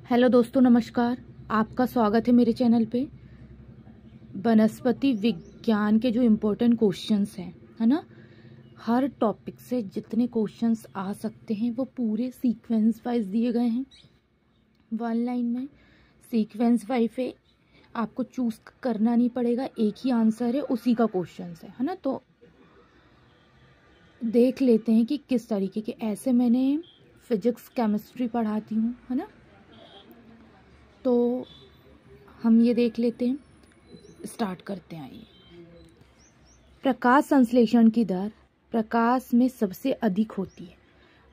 Hello दोस्तों, नमस्कार। आपका स्वागत है मेरे चैनल पे। वनस्पति विज्ञान के जो इम्पोर्टेंट क्वेश्चंस हैं, है ना, हर टॉपिक से जितने क्वेश्चंस आ सकते हैं वो पूरे सीक्वेंस वाइज दिए गए हैं। वन लाइन में सीक्वेंस वाइज है, आपको चूज करना नहीं पड़ेगा, एक ही आंसर है, उसी का क्वेश्चन है ना। तो देख लेते हैं कि किस तरीके के, ऐसे मैंने फिजिक्स केमिस्ट्री पढ़ाती हूँ, है ना। तो हम ये देख लेते हैं, स्टार्ट करते हैं। आइए। प्रकाश संश्लेषण की दर प्रकाश में सबसे अधिक होती है।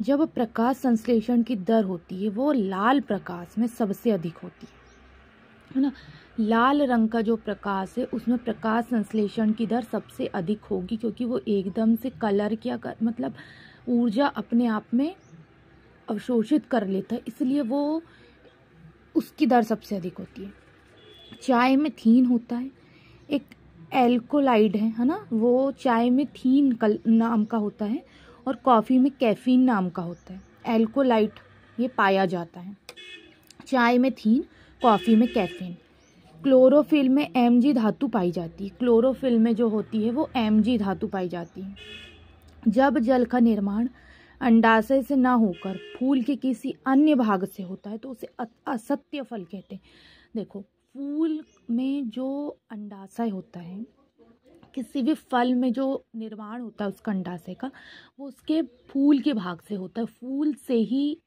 जब प्रकाश संश्लेषण की दर होती है वो लाल प्रकाश में सबसे अधिक होती है ना। लाल रंग का जो प्रकाश है उसमें प्रकाश संश्लेषण की दर सबसे अधिक होगी, क्योंकि वो एकदम से कलर मतलब ऊर्जा अपने आप में अवशोषित कर लेता है, इसलिए वो उसकी दर सबसे अधिक होती है। चाय में थीन होता है, एक एल्कोलाइड है ना, वो चाय में थीन नाम का होता है और कॉफ़ी में कैफीन नाम का होता है। एल्कोलाइड ये पाया जाता है। चाय में थीन, कॉफ़ी में कैफीन। क्लोरोफिल में Mg धातु पाई जाती है। क्लोरोफिल में जो होती है वो Mg धातु पाई जाती है। जब जल का निर्माण अंडाशय से ना होकर फूल के किसी अन्य भाग से होता है तो उसे असत्य फल कहते हैं। देखो, फूल में जो अंडाशय होता है, किसी भी फल में जो निर्माण होता है उसका अंडाशय का, वो उसके फूल के भाग से होता है। फूल से ही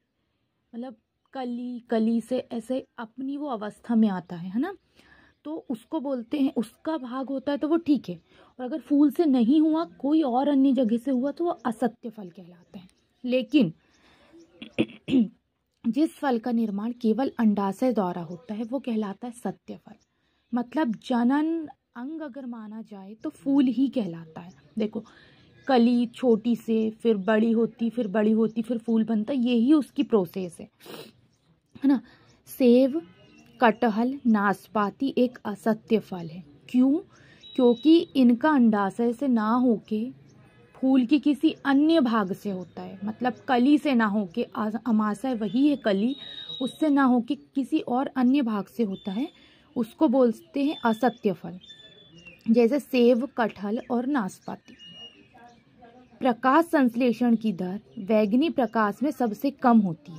मतलब कली से ऐसे अपनी वो अवस्था में आता है ना, तो उसको बोलते हैं, उसका भाग होता है तो वो ठीक है। और अगर फूल से नहीं हुआ, कोई और अन्य जगह से हुआ, तो वो असत्य फल कहलाता है। लेकिन जिस फल का निर्माण केवल अंडाशय द्वारा होता है वो कहलाता है सत्य फल। मतलब जनन अंग अगर माना जाए तो फूल ही कहलाता है। देखो, कली छोटी से फिर बड़ी होती, फिर बड़ी होती, फिर फूल बनता, यही उसकी प्रोसेस है ना। सेब, कटहल, नाशपाती एक असत्य फल है। क्यों? क्योंकि इनका अंडाशय से ना होके फूल की किसी अन्य भाग से होता है। मतलब कली से ना होके, अमाशय वही है कली, उससे ना होके किसी और अन्य भाग से होता है, उसको बोलते हैं असत्य फल। जैसे सेब, कटहल और नाशपाती। प्रकाश संश्लेषण की दर बैंगनी प्रकाश में सबसे कम होती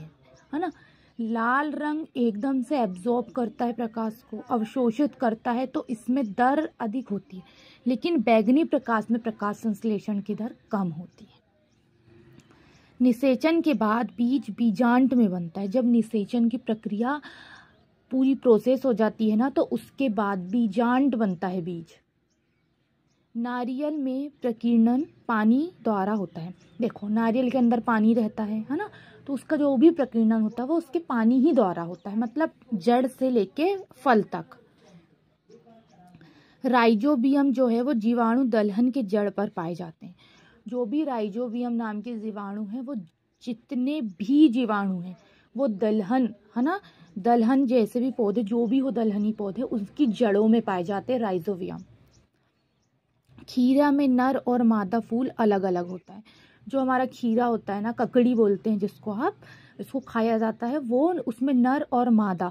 है ना। लाल रंग एकदम से एब्जॉर्ब करता है प्रकाश को, अवशोषित करता है, तो इसमें दर अधिक होती है। लेकिन बैंगनी प्रकाश में प्रकाश संश्लेषण की दर कम होती है। निषेचन के बाद बीज बीजांड में बनता है। जब निषेचन की प्रक्रिया पूरी प्रोसेस हो जाती है ना, तो उसके बाद बीजांड बनता है बीज। नारियल में प्रकीर्णन पानी द्वारा होता है। देखो, नारियल के अंदर पानी रहता है ना, तो उसका जो भी प्रकीर्णन होता है वो उसके पानी ही द्वारा होता है, मतलब जड़ से लेके फल तक। राइजोबियम जो है वो जीवाणु दलहन के जड़ पर पाए जाते हैं। जो भी राइजोबियम नाम के जीवाणु हैं, वो जितने भी जीवाणु हैं वो दलहन, है ना, दलहन जैसे भी पौधे, जो भी हो दलहनी पौधे, उसकी जड़ों में पाए जाते हैं राइजोबियम। खीरा में नर और मादा फूल अलग अलग होता है। जो हमारा खीरा होता है ना, ककड़ी बोलते हैं जिसको, आप इसको खाया जाता है, वो उसमें नर और मादा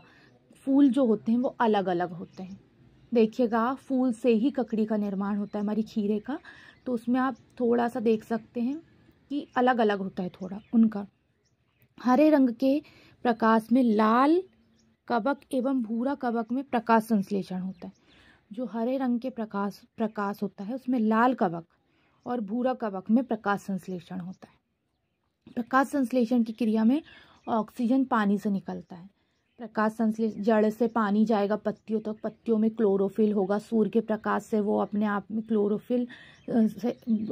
फूल जो होते हैं वो अलग अलग होते हैं। देखिएगा, फूल से ही ककड़ी का निर्माण होता है हमारी खीरे का, तो उसमें आप थोड़ा सा देख सकते हैं कि अलग अलग होता है थोड़ा उनका। हरे रंग के प्रकाश में लाल कवक एवं भूरा कवक में प्रकाश संश्लेषण होता है। जो हरे रंग के प्रकाश होता है उसमें लाल कवक और भूरा कवक में प्रकाश संश्लेषण होता है। प्रकाश संश्लेषण की क्रिया में ऑक्सीजन पानी से निकलता है। प्रकाश संश्लेषण, जड़ से पानी जाएगा पत्तियों तक, पत्तियों में क्लोरोफिल होगा। सूर्य के प्रकाश से वो अपने आप में क्लोरोफिल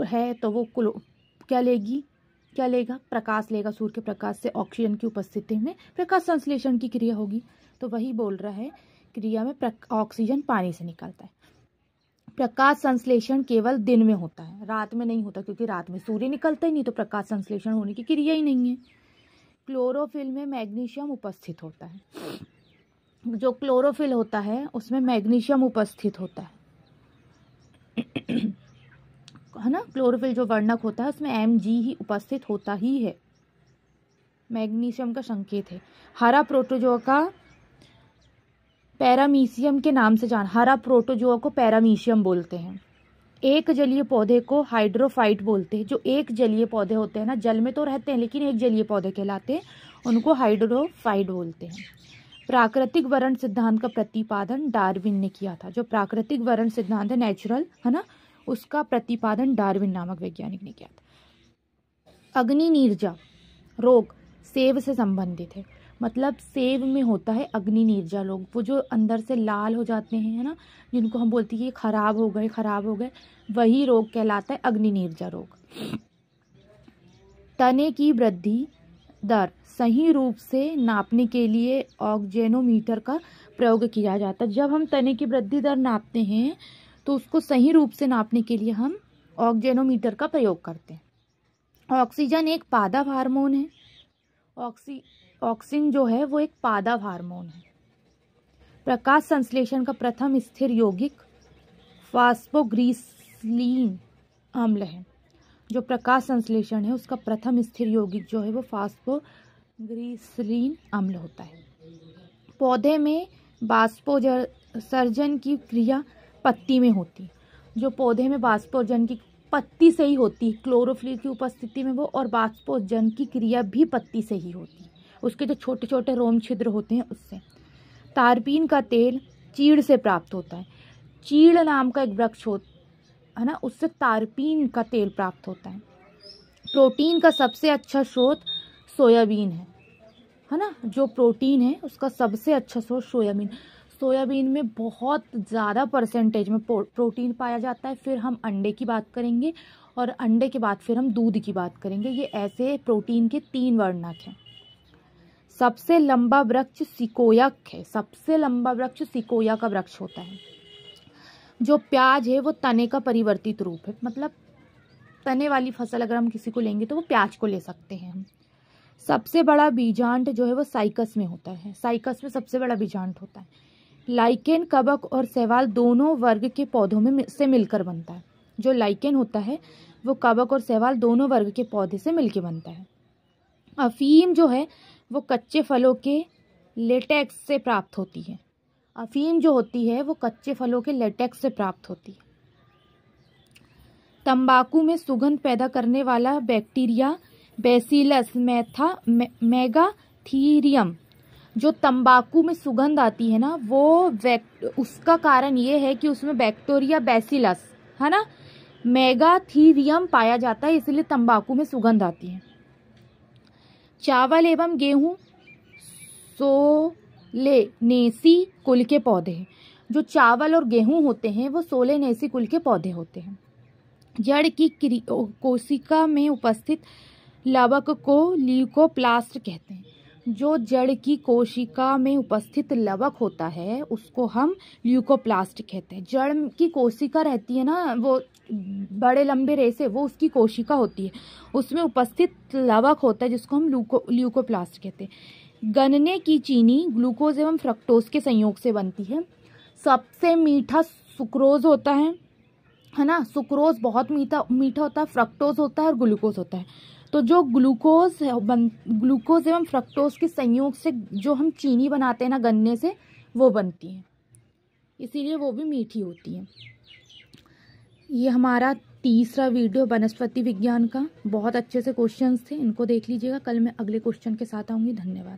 है, तो वो क्या लेगा? प्रकाश लेगा। सूर्य के प्रकाश से ऑक्सीजन की उपस्थिति में प्रकाश संश्लेषण की क्रिया होगी। तो वही बोल रहा है, क्रिया में ऑक्सीजन पानी से निकलता है। प्रकाश संश्लेषण केवल दिन में होता है, रात में नहीं होता, क्योंकि रात में सूर्य निकलता ही नहीं, तो प्रकाश संश्लेषण होने की क्रिया ही नहीं है। क्लोरोफिल में मैग्नीशियम उपस्थित होता है। जो क्लोरोफिल होता है उसमें मैग्नीशियम उपस्थित होता है ना। क्लोरोफिल जो वर्णक होता है उसमें Mg ही उपस्थित होता ही है। मैग्नीशियम का संकेत है। हरा प्रोटोजोआ का पैरामीशियम के नाम से हरा प्रोटोजोआ को पैरामीशियम बोलते हैं। एक जलीय पौधे को हाइड्रोफाइट बोलते हैं। जो एक जलीय पौधे होते हैं ना, जल में तो रहते हैं लेकिन एक जलीय पौधे कहलाते हैं, उनको हाइड्रोफाइट बोलते हैं। प्राकृतिक वर्ण सिद्धांत का प्रतिपादन डार्विन ने किया था। जो प्राकृतिक वर्ण सिद्धांत है, नेचुरल है ना, उसका प्रतिपादन डार्विन नामक वैज्ञानिक ने किया था। अग्नि नीरजा रोग सेब से संबंधित है। मतलब सेब में होता है अग्नि नीरजा रोग, वो जो अंदर से लाल हो जाते हैं, है ना, जिनको हम बोलते हैं ये खराब हो गए, वही रोग कहलाता है अग्नि नीरजा रोग। तने की वृद्धि दर सही रूप से नापने के लिए ऑक्जेनोमीटर का प्रयोग किया जाता है। जब हम तने की वृद्धि दर नापते हैं तो उसको सही रूप से नापने के लिए हम ऑक्जेनोमीटर का प्रयोग करते हैं। ऑक्सीजन एक पादप हार्मोन है। ऑक्सीन जो है वो एक पादप हार्मोन है। प्रकाश संश्लेषण का प्रथम स्थिर यौगिक फास्फोग्लिसरीन अम्ल है। जो प्रकाश संश्लेषण है उसका प्रथम स्थिर यौगिक जो है वो फास्फोग्लिसरीन अम्ल होता है। पौधे में बाष्पोत्सर्जन की क्रिया पत्ती में होती है। जो पौधे में बाष्पोत्सर्जन की पत्ती से ही होती है, क्लोरोफिल की उपस्थिति में वो, और बाष्पोत्सर्जन की क्रिया भी पत्ती से ही होती है, उसके जो छोटे छोटे रोम छिद्र होते हैं उससे। तारपीन का तेल चीड़ से प्राप्त होता है। चीड़ नाम का एक वृक्ष है ना, उससे तारपीन का तेल प्राप्त होता है। प्रोटीन का सबसे अच्छा स्रोत सोयाबीन है ना, जो प्रोटीन है उसका सबसे अच्छा स्रोत सोयाबीन। सोयाबीन में बहुत ज़्यादा परसेंटेज में प्रोटीन पाया जाता है। फिर हम अंडे की बात करेंगे और अंडे के बाद फिर हम दूध की बात करेंगे। ये ऐसे प्रोटीन के 3 वर्णक हैं। सबसे लंबा वृक्ष सिकोया है। सबसे लंबा वृक्ष सिकोया का वृक्ष होता है। जो प्याज है वो तने का परिवर्तित रूप है। मतलब तने वाली फसल अगर हम किसी को लेंगे तो वो प्याज को ले सकते हैं हम। सबसे बड़ा बीजांड जो है वो साइकस में होता है। साइकस में सबसे बड़ा बीजांड होता है। लाइकेन कवक और शैवाल दोनों वर्ग के पौधों में से मिलकर बनता है। जो लाइकेन होता है वो कवक और शैवाल दोनों वर्ग के पौधे से मिलकर बनता है। अफीम जो है वो कच्चे फलों के लेटेक्स से प्राप्त होती है। अफीम जो होती है वो कच्चे फलों के लेटेक्स से प्राप्त होती है। तंबाकू में सुगंध पैदा करने वाला बैक्टीरिया बैसिलस मेगाथीरियम। जो तंबाकू में सुगंध आती है ना, वो उसका कारण ये है कि उसमें बैक्टीरिया बैसिलस है ना, मेगाथीरियम पाया जाता है, इसलिए तंबाकू में सुगंध आती है। चावल एवं गेहूं सोलेनेसी कुल के पौधे हैं। जो चावल और गेहूं होते हैं वो सोलेनेसी कुल के पौधे होते हैं। जड़ की कोशिका में उपस्थित लवक को ल्यूकोप्लास्ट कहते हैं। जो जड़ की कोशिका में उपस्थित लवक होता है उसको हम ल्यूकोप्लास्ट कहते हैं। जड़ की कोशिका रहती है ना, वो बड़े लंबे रेसे, वो उसकी कोशिका होती है, उसमें उपस्थित लवक होता है जिसको हम ल्यूकोप्लास्ट कहते हैं। गन्ने की चीनी ग्लूकोज एवं फ्रक्टोज के संयोग से बनती है। सबसे मीठा सुक्रोज होता है ना, सुक्रोज बहुत मीठा होता है, फ्रक्टोज होता है और ग्लूकोज होता है। तो जो ग्लूकोज एवं फ्रक्टोज के संयोग से जो हम चीनी बनाते हैं ना गन्ने से, वो बनती है, इसीलिए वो भी मीठी होती है। ये हमारा तीसरा वीडियो वनस्पति विज्ञान का। बहुत अच्छे से क्वेश्चंस थे, इनको देख लीजिएगा। कल मैं अगले क्वेश्चन के साथ आऊँगी। धन्यवाद।